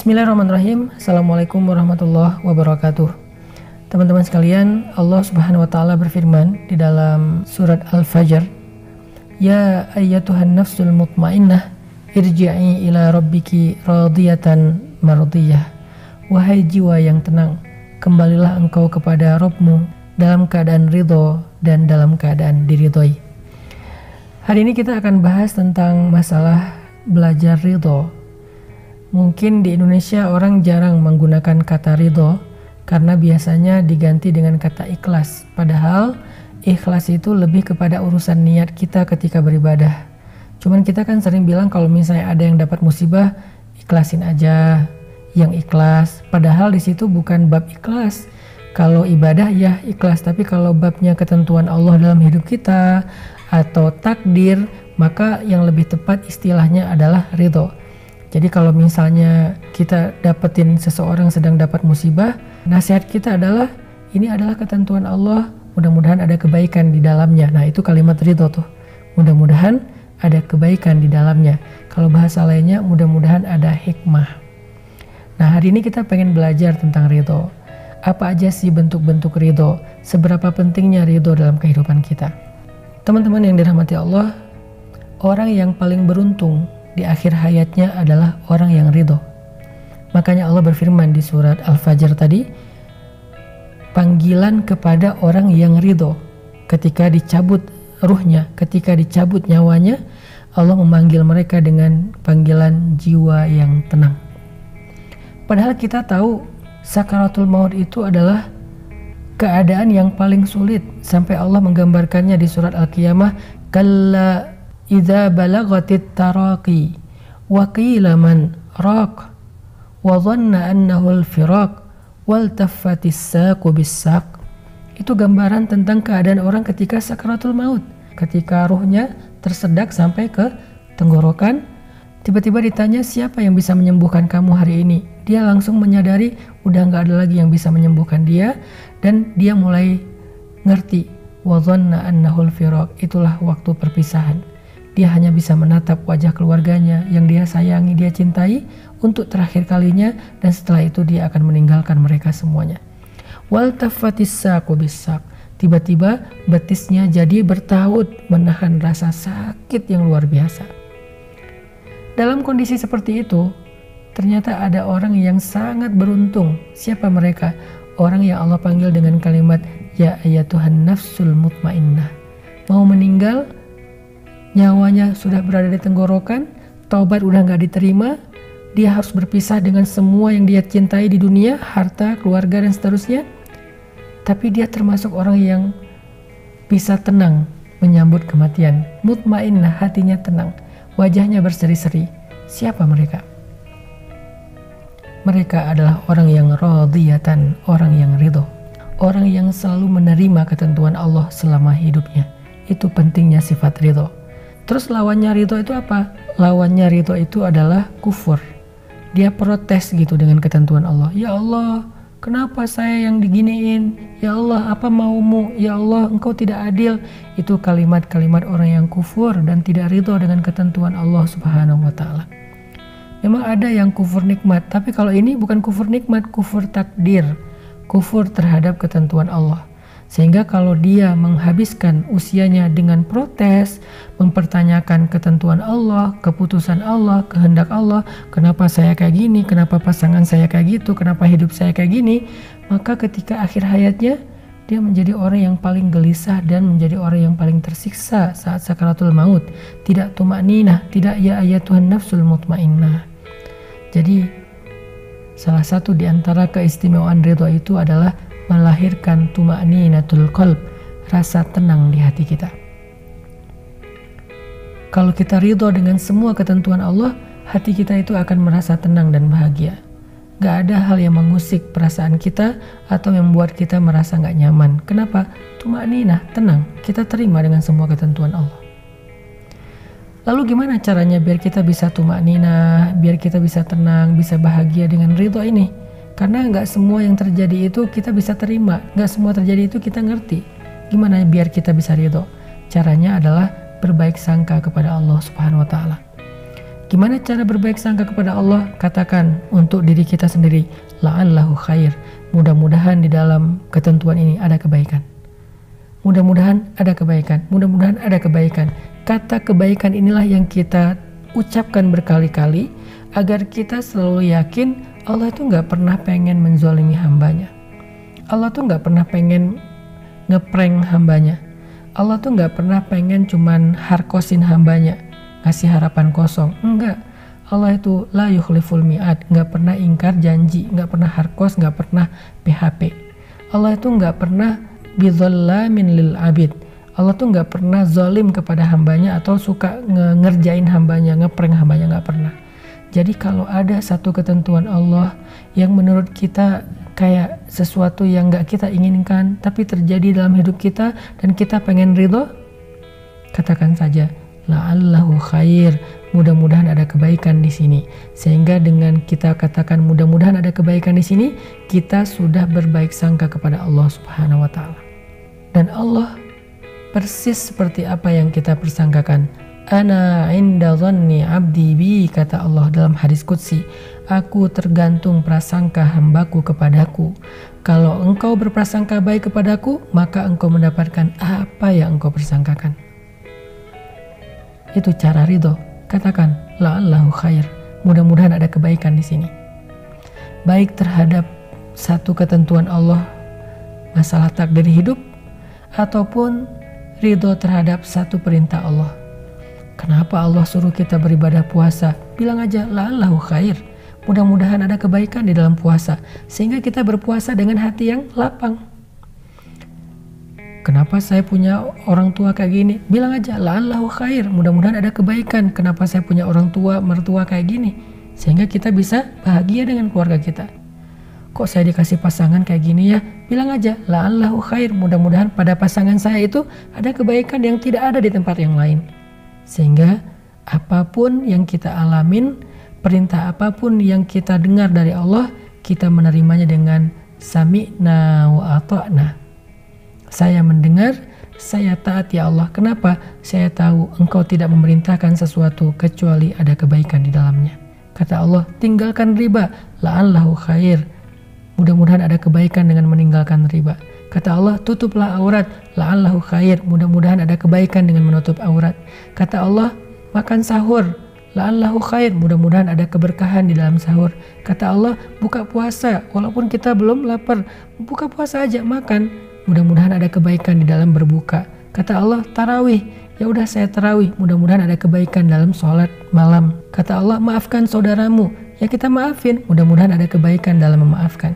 Bismillahirrahmanirrahim. Assalamualaikum warahmatullahi wabarakatuh. Teman-teman sekalian, Allah Subhanahu wa taala berfirman di dalam surat Al-Fajr, "Ya ayyatuhan nafsul mutmainnah, irji'i ila rabbiki radiyatan mardiyah." Wahai jiwa yang tenang, kembalilah engkau kepada Rabbmu dalam keadaan ridho dan dalam keadaan diridhoi. Hari ini kita akan bahas tentang masalah belajar ridho. Mungkin di Indonesia orang jarang menggunakan kata ridho karena biasanya diganti dengan kata ikhlas. Padahal ikhlas itu lebih kepada urusan niat kita ketika beribadah. Cuman kita kan sering bilang kalau misalnya ada yang dapat musibah, ikhlasin aja yang ikhlas. Padahal di situ bukan bab ikhlas. Kalau ibadah ya ikhlas, tapi kalau babnya ketentuan Allah dalam hidup kita atau takdir, maka yang lebih tepat istilahnya adalah ridho. Jadi kalau misalnya kita dapetin seseorang sedang dapat musibah, nasihat kita adalah ini adalah ketentuan Allah, mudah-mudahan ada kebaikan di dalamnya. Nah itu kalimat ridho tuh, mudah-mudahan ada kebaikan di dalamnya. Kalau bahasa lainnya mudah-mudahan ada hikmah. Nah hari ini kita pengen belajar tentang ridho. Apa aja sih bentuk-bentuk ridho? Seberapa pentingnya ridho dalam kehidupan kita? Teman-teman yang dirahmati Allah, orang yang paling beruntung di akhir hayatnya adalah orang yang ridho. Makanya Allah berfirman di surat Al-Fajr tadi, panggilan kepada orang yang ridho. Ketika dicabut ruhnya, ketika dicabut nyawanya, Allah memanggil mereka dengan panggilan jiwa yang tenang. Padahal kita tahu sakaratul maut itu adalah keadaan yang paling sulit. Sampai Allah menggambarkannya di surat Al-Qiyamah, kalla idza balagatit taraqi wa qila man raq wa dhanna annahu al-firaq wal taffatis saqu bis-saq. Itu gambaran tentang keadaan orang ketika sakaratul maut, ketika ruhnya tersedak sampai ke tenggorokan. Tiba-tiba ditanya siapa yang bisa menyembuhkan kamu hari ini. Dia langsung menyadari udah gak ada lagi yang bisa menyembuhkan dia, dan dia mulai ngerti wa dhanna annahu al-firaq, itulah waktu perpisahan. Dia hanya bisa menatap wajah keluarganya yang dia sayangi, dia cintai untuk terakhir kalinya, dan setelah itu dia akan meninggalkan mereka semuanya. Wal taffatis saqu bis-saq, tiba-tiba betisnya jadi bertaut menahan rasa sakit yang luar biasa. Dalam kondisi seperti itu, ternyata ada orang yang sangat beruntung. Siapa mereka? Orang yang Allah panggil dengan kalimat ya ayyatuhan nafsul mutmainnah. Mau meninggal, nyawanya sudah berada di tenggorokan, taubat udah gak diterima, dia harus berpisah dengan semua yang dia cintai di dunia, harta, keluarga, dan seterusnya. Tapi dia termasuk orang yang bisa tenang menyambut kematian. Mutmainnah, hatinya tenang, wajahnya berseri-seri. Siapa mereka? Mereka adalah orang yang radiyatan, orang yang ridho, orang yang selalu menerima ketentuan Allah selama hidupnya. Itu pentingnya sifat ridho. Terus lawannya ridho itu apa? Lawannya ridho itu adalah kufur. Dia protes gitu dengan ketentuan Allah. Ya Allah, kenapa saya yang diginiin? Ya Allah, apa maumu? Ya Allah, engkau tidak adil. Itu kalimat-kalimat orang yang kufur dan tidak ridho dengan ketentuan Allah Subhanahu wa ta'ala. Memang ada yang kufur nikmat, tapi kalau ini bukan kufur nikmat, kufur takdir, kufur terhadap ketentuan Allah. Sehingga kalau dia menghabiskan usianya dengan protes, mempertanyakan ketentuan Allah, keputusan Allah, kehendak Allah, kenapa saya kayak gini, kenapa pasangan saya kayak gitu, kenapa hidup saya kayak gini, maka ketika akhir hayatnya dia menjadi orang yang paling gelisah dan menjadi orang yang paling tersiksa saat sakaratul maut. Tidak tumakninah, tidak ya ayyatuhan nafsul mutmainnah. Jadi salah satu di antara keistimewaan ridho itu adalah melahirkan tumakninatul qalb, rasa tenang di hati kita. Kalau kita ridho dengan semua ketentuan Allah, hati kita itu akan merasa tenang dan bahagia. Gak ada hal yang mengusik perasaan kita atau yang membuat kita merasa gak nyaman. Kenapa? Tumakninah, tenang, kita terima dengan semua ketentuan Allah. Lalu gimana caranya biar kita bisa tumakninah, biar kita bisa tenang, bisa bahagia dengan ridho ini? Karena nggak semua yang terjadi itu kita bisa terima, nggak semua terjadi itu kita ngerti. Gimana biar kita bisa ridho? Caranya adalah berbaik sangka kepada Allah Subhanahu wa ta'ala. Gimana cara berbaik sangka kepada Allah? Katakan untuk diri kita sendiri, la'allahu khair. Mudah-mudahan di dalam ketentuan ini ada kebaikan. Mudah-mudahan ada kebaikan. Mudah-mudahan ada kebaikan. Kata kebaikan inilah yang kita ucapkan berkali-kali agar kita selalu yakin Allah itu nggak pernah pengen menzalimi hambanya. Allah tuh nggak pernah pengen ngeprank hambanya. Allah tuh nggak pernah pengen cuman harkosin hambanya, ngasih harapan kosong. Enggak. Allah itu la yukhliful mi'ad, nggak pernah ingkar janji, nggak pernah harkos, nggak pernah PHP. Allah itu nggak pernah bidzallamin lil abid. Allah tuh nggak pernah zalim kepada hambanya atau suka ngerjain hambanya, ngeprank hambanya, nggak pernah. Jadi kalau ada satu ketentuan Allah yang menurut kita kayak sesuatu yang nggak kita inginkan tapi terjadi dalam hidup kita dan kita pengen ridho, katakan saja la'allahu khair, mudah-mudahan ada kebaikan di sini. Sehingga dengan kita katakan mudah-mudahan ada kebaikan di sini, kita sudah berbaik sangka kepada Allah Subhanahu wa taala. Dan Allah persis seperti apa yang kita persangkakan. Ana inda dhanni abdi bi, kata Allah dalam hadis qudsi, aku tergantung prasangka hambaku kepadaku. Kalau engkau berprasangka baik kepadaku, maka engkau mendapatkan apa yang engkau persangkakan. Itu cara ridho. Katakan la'allahu khair, mudah-mudahan ada kebaikan di sini. Baik terhadap satu ketentuan Allah, masalah takdir hidup, ataupun ridho terhadap satu perintah Allah. Kenapa Allah suruh kita beribadah puasa? Bilang aja la'allahu khair, mudah-mudahan ada kebaikan di dalam puasa, sehingga kita berpuasa dengan hati yang lapang. Kenapa saya punya orang tua kayak gini? Bilang aja la'allahu khair, mudah-mudahan ada kebaikan. Kenapa saya punya orang tua, mertua kayak gini? Sehingga kita bisa bahagia dengan keluarga kita. Kok saya dikasih pasangan kayak gini ya? Bilang aja la'allahu khair, mudah-mudahan pada pasangan saya itu ada kebaikan yang tidak ada di tempat yang lain. Sehingga apapun yang kita alamin, perintah apapun yang kita dengar dari Allah, kita menerimanya dengan sami'na wa ata'na. Saya mendengar, saya taat ya Allah. Kenapa? Saya tahu Engkau tidak memerintahkan sesuatu kecuali ada kebaikan di dalamnya. Kata Allah, tinggalkan riba, la'allahu khair, mudah-mudahan ada kebaikan dengan meninggalkan riba. Kata Allah, tutuplah aurat, la'allahu khair, mudah-mudahan ada kebaikan dengan menutup aurat. Kata Allah, makan sahur, la'allahu khair, mudah-mudahan ada keberkahan di dalam sahur. Kata Allah, buka puasa, walaupun kita belum lapar, buka puasa aja, makan, mudah-mudahan ada kebaikan di dalam berbuka. Kata Allah, tarawih, ya udah saya tarawih, mudah-mudahan ada kebaikan dalam sholat malam. Kata Allah, maafkan saudaramu, ya kita maafin, mudah-mudahan ada kebaikan dalam memaafkan.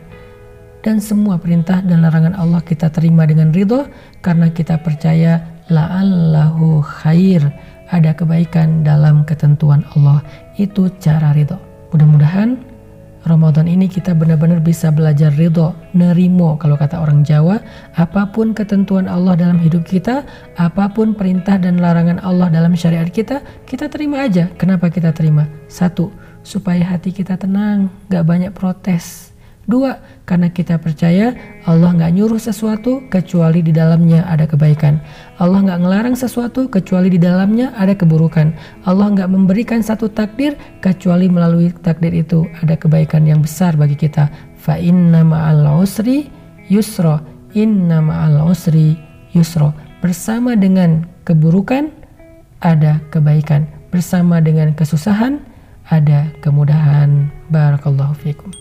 Dan semua perintah dan larangan Allah kita terima dengan ridho, karena kita percaya la'allahu khair, ada kebaikan dalam ketentuan Allah. Itu cara ridho. Mudah-mudahan Ramadan ini kita benar-benar bisa belajar ridho, nerimo kalau kata orang Jawa. Apapun ketentuan Allah dalam hidup kita, apapun perintah dan larangan Allah dalam syariat kita, kita terima aja. Kenapa kita terima? 1, supaya hati kita tenang, gak banyak protes. 2, karena kita percaya Allah gak nyuruh sesuatu kecuali di dalamnya ada kebaikan. Allah gak ngelarang sesuatu kecuali di dalamnya ada keburukan. Allah gak memberikan satu takdir kecuali melalui takdir itu ada kebaikan yang besar bagi kita. Fa inna ma'al usri yusra, inna ma'al usri yusra. Bersama dengan keburukan ada kebaikan, bersama dengan kesusahan ada kemudahan. Barakallahu fiikum.